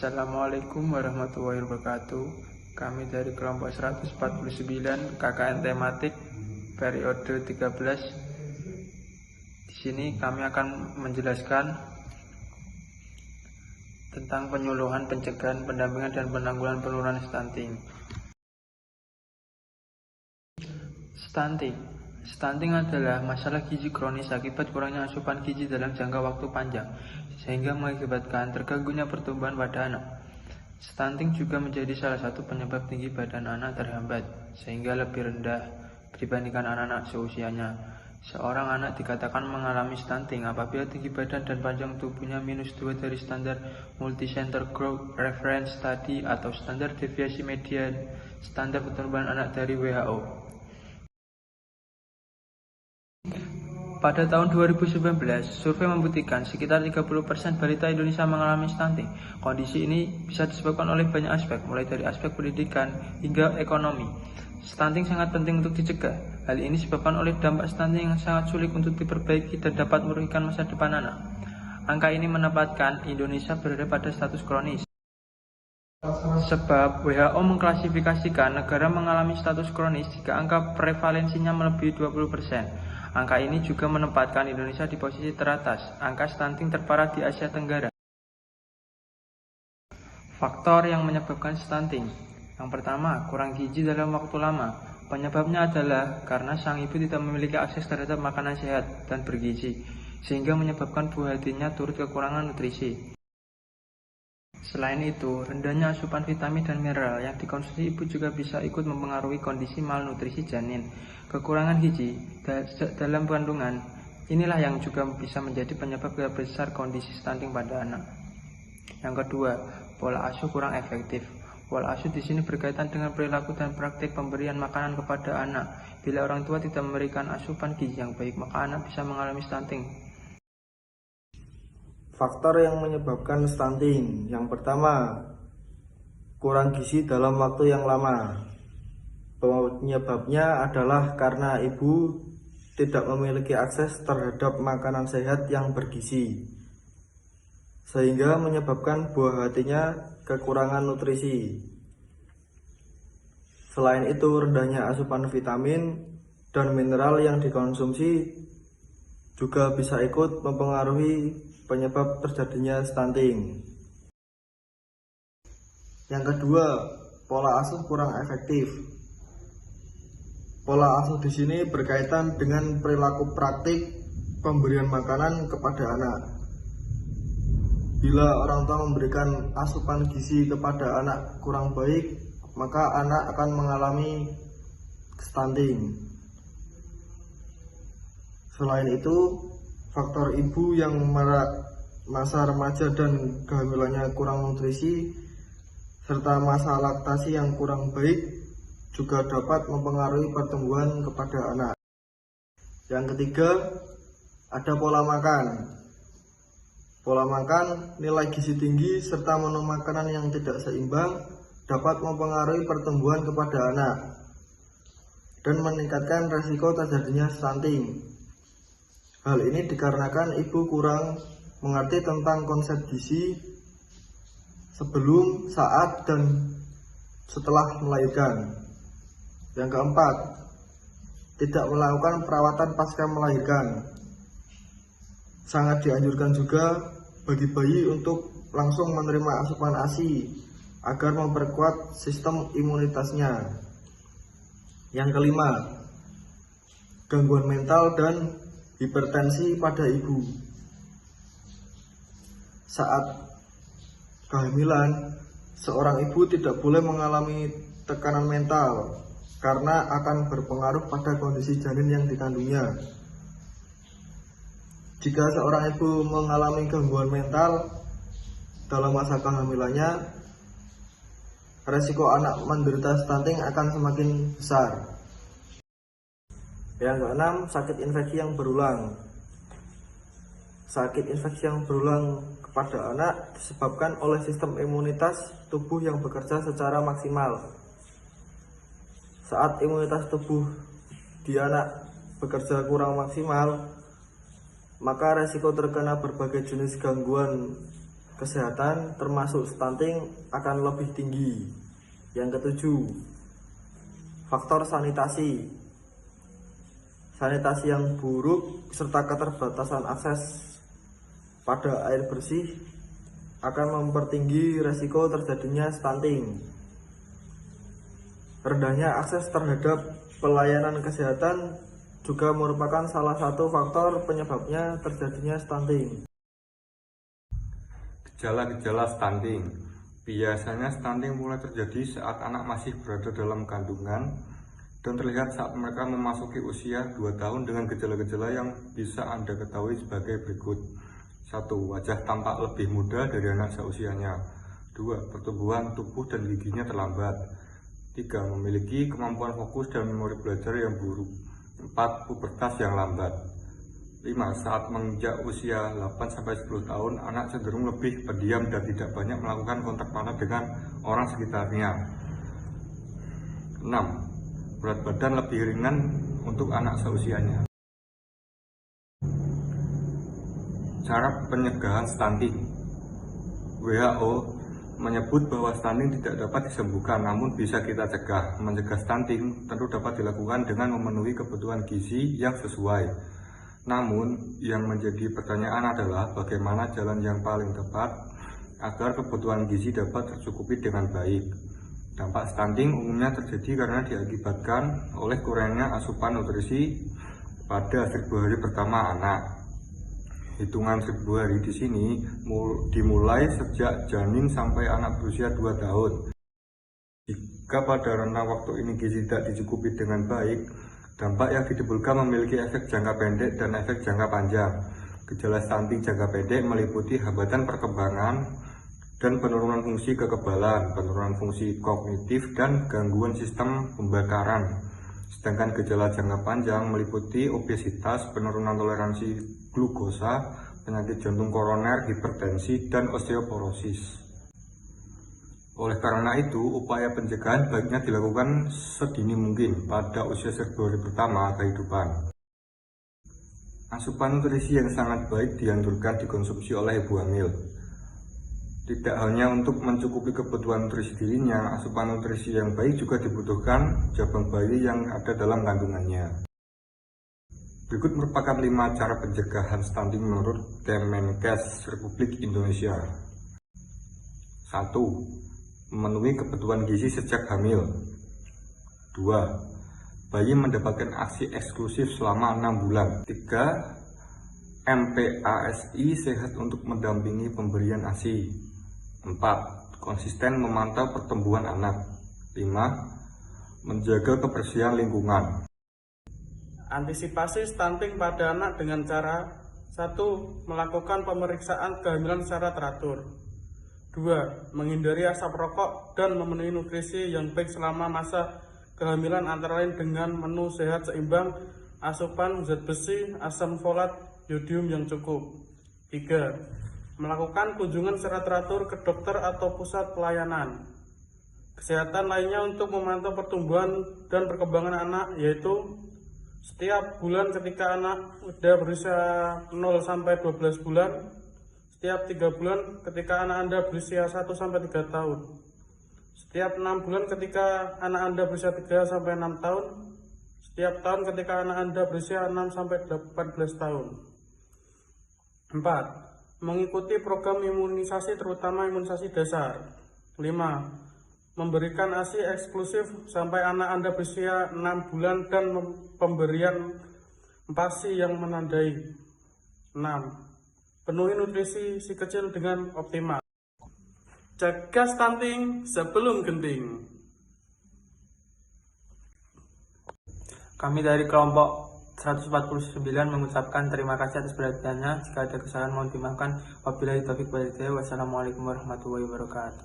Assalamualaikum warahmatullahi wabarakatuh. Kami dari kelompok 149 KKN tematik periode 13. Di sini kami akan menjelaskan tentang penyuluhan, pencegahan, pendampingan dan penanggulangan penurunan stunting. Stunting adalah masalah gizi kronis akibat kurangnya asupan gizi dalam jangka waktu panjang, sehingga mengakibatkan terganggunya pertumbuhan pada anak. Stunting juga menjadi salah satu penyebab tinggi badan anak terhambat, sehingga lebih rendah dibandingkan anak-anak seusianya. Seorang anak dikatakan mengalami stunting apabila tinggi badan dan panjang tubuhnya -2 dari standar Multicenter Growth Reference Study atau standar deviasi median standar pertumbuhan anak dari WHO. Pada tahun 2019, survei membuktikan sekitar 30% balita Indonesia mengalami stunting. Kondisi ini bisa disebabkan oleh banyak aspek, mulai dari aspek pendidikan hingga ekonomi. Stunting sangat penting untuk dicegah. Hal ini disebabkan oleh dampak stunting yang sangat sulit untuk diperbaiki dan dapat merugikan masa depan anak. Angka ini menempatkan Indonesia berada pada status kronis. Sebab WHO mengklasifikasikan negara mengalami status kronis jika angka prevalensinya melebihi 20%. Angka ini juga menempatkan Indonesia di posisi teratas. Angka stunting terparah di Asia Tenggara. Faktor yang menyebabkan stunting. Yang pertama, kurang gizi dalam waktu lama. Penyebabnya adalah karena sang ibu tidak memiliki akses terhadap makanan sehat dan bergizi, sehingga menyebabkan buah hatinya turut kekurangan nutrisi. Selain itu, rendahnya asupan vitamin dan mineral yang dikonsumsi ibu juga bisa ikut mempengaruhi kondisi malnutrisi janin. Kekurangan gizi dalam kandungan inilah yang juga bisa menjadi penyebab besar kondisi stunting pada anak. Yang kedua, pola asuh kurang efektif. Pola asuh di sini berkaitan dengan perilaku dan praktik pemberian makanan kepada anak. Bila orang tua tidak memberikan asupan gizi yang baik, maka anak bisa mengalami stunting. Faktor yang menyebabkan stunting. Yang pertama, kurang gizi dalam waktu yang lama. Penyebabnya adalah karena ibu tidak memiliki akses terhadap makanan sehat yang bergizi, sehingga menyebabkan buah hatinya kekurangan nutrisi. Selain itu, rendahnya asupan vitamin dan mineral yang dikonsumsi juga bisa ikut mempengaruhi penyebab terjadinya stunting. Yang kedua, pola asuh kurang efektif. Pola asuh di sini berkaitan dengan perilaku praktik pemberian makanan kepada anak. Bila orang tua memberikan asupan gizi kepada anak kurang baik, maka anak akan mengalami stunting. Selain itu, faktor ibu yang masa remaja dan kehamilannya kurang nutrisi, serta masa laktasi yang kurang baik juga dapat mempengaruhi pertumbuhan kepada anak. Yang ketiga, ada pola makan. Pola makan, nilai gizi tinggi, serta menu makanan yang tidak seimbang dapat mempengaruhi pertumbuhan kepada anak dan meningkatkan resiko terjadinya stunting. Hal ini dikarenakan ibu kurang mengerti tentang konsep gizi sebelum, saat, dan setelah melahirkan. Yang keempat, tidak melakukan perawatan pasca melahirkan. Sangat dianjurkan juga bagi bayi untuk langsung menerima asupan ASI agar memperkuat sistem imunitasnya. Yang kelima, gangguan mental dan hipertensi pada ibu. Saat kehamilan, seorang ibu tidak boleh mengalami tekanan mental karena akan berpengaruh pada kondisi janin yang dikandungnya. Jika seorang ibu mengalami gangguan mental dalam masa kehamilannya, resiko anak menderita stunting akan semakin besar. Yang keenam, sakit infeksi yang berulang. Sakit infeksi yang berulang kepada anak disebabkan oleh sistem imunitas tubuh yang bekerja secara maksimal. Saat imunitas tubuh di anak bekerja kurang maksimal, maka resiko terkena berbagai jenis gangguan kesehatan termasuk stunting akan lebih tinggi. Yang ketujuh, faktor sanitasi. Sanitasi yang buruk serta keterbatasan akses pada air bersih akan mempertinggi resiko terjadinya stunting. Rendahnya akses terhadap pelayanan kesehatan juga merupakan salah satu faktor penyebabnya terjadinya stunting. Gejala-gejala stunting. Biasanya stunting mulai terjadi saat anak masih berada dalam kandungan dan terlihat saat mereka memasuki usia 2 tahun dengan gejala-gejala yang bisa Anda ketahui sebagai berikut. 1. Wajah tampak lebih muda dari anak seusianya. 2. Pertumbuhan tubuh dan giginya terlambat. 3. Memiliki kemampuan fokus dan memori belajar yang buruk. 4. Pubertas yang lambat. 5. Saat menginjak usia 8-10 tahun, anak cenderung lebih pendiam dan tidak banyak melakukan kontak mata dengan orang sekitarnya. 6. Berat badan lebih ringan untuk anak seusianya. Cara pencegahan stunting. WHO menyebut bahwa stunting tidak dapat disembuhkan, namun bisa kita cegah. Mencegah stunting tentu dapat dilakukan dengan memenuhi kebutuhan gizi yang sesuai. Namun, yang menjadi pertanyaan adalah bagaimana jalan yang paling tepat agar kebutuhan gizi dapat tercukupi dengan baik. Dampak stunting umumnya terjadi karena diakibatkan oleh kurangnya asupan nutrisi pada 1000 hari pertama anak. Hitungan 1000 hari di sini dimulai sejak janin sampai anak berusia 2 tahun. Jika pada rentang waktu ini gizi tidak dicukupi dengan baik, dampak yang ditimbulkan memiliki efek jangka pendek dan efek jangka panjang. Gejala stunting jangka pendek meliputi hambatan perkembangan dan penurunan fungsi kekebalan, penurunan fungsi kognitif, dan gangguan sistem pembakaran. Sedangkan gejala jangka panjang meliputi obesitas, penurunan toleransi glukosa, penyakit jantung koroner, hipertensi, dan osteoporosis. Oleh karena itu, upaya pencegahan baiknya dilakukan sedini mungkin pada usia 1000 hari pertama kehidupan. Asupan nutrisi yang sangat baik dianjurkan dikonsumsi oleh ibu hamil. Tidak hanya untuk mencukupi kebutuhan nutrisi dirinya, asupan nutrisi yang baik juga dibutuhkan jabang bayi yang ada dalam kandungannya. Berikut merupakan 5 cara pencegahan stunting menurut Kemenkes Republik Indonesia. 1. Memenuhi kebutuhan gizi sejak hamil. 2. Bayi mendapatkan ASI eksklusif selama 6 bulan. 3. MPASI sehat untuk mendampingi pemberian ASI. 4. Konsisten memantau pertumbuhan anak. 5. Menjaga kebersihan lingkungan. Antisipasi stunting pada anak dengan cara 1. Melakukan pemeriksaan kehamilan secara teratur. 2. Menghindari asap rokok dan memenuhi nutrisi yang baik selama masa kehamilan antara lain dengan menu sehat seimbang, asupan zat besi, asam folat, yodium yang cukup. 3. Melakukan kunjungan secara teratur ke dokter atau pusat pelayanan kesehatan lainnya untuk memantau pertumbuhan dan perkembangan anak, yaitu setiap bulan ketika anak sudah berusia 0-12 bulan, setiap 3 bulan ketika anak Anda berusia 1-3 tahun, setiap 6 bulan ketika anak Anda berusia 3-6 tahun, setiap tahun ketika anak Anda berusia 6-18 tahun. 4. Mengikuti program imunisasi terutama imunisasi dasar. 5. Memberikan ASI eksklusif sampai anak Anda berusia 6 bulan dan pemberian PASI yang menandai. 6. Penuhi nutrisi si kecil dengan optimal. Cegah stunting sebelum genting. Kami dari kelompok 149 mengucapkan terima kasih atas perhatiannya. Jika ada kesalahan mohon dimaafkan. Wabillahi taufiq wal hidayah. Wassalamualaikum warahmatullahi wabarakatuh.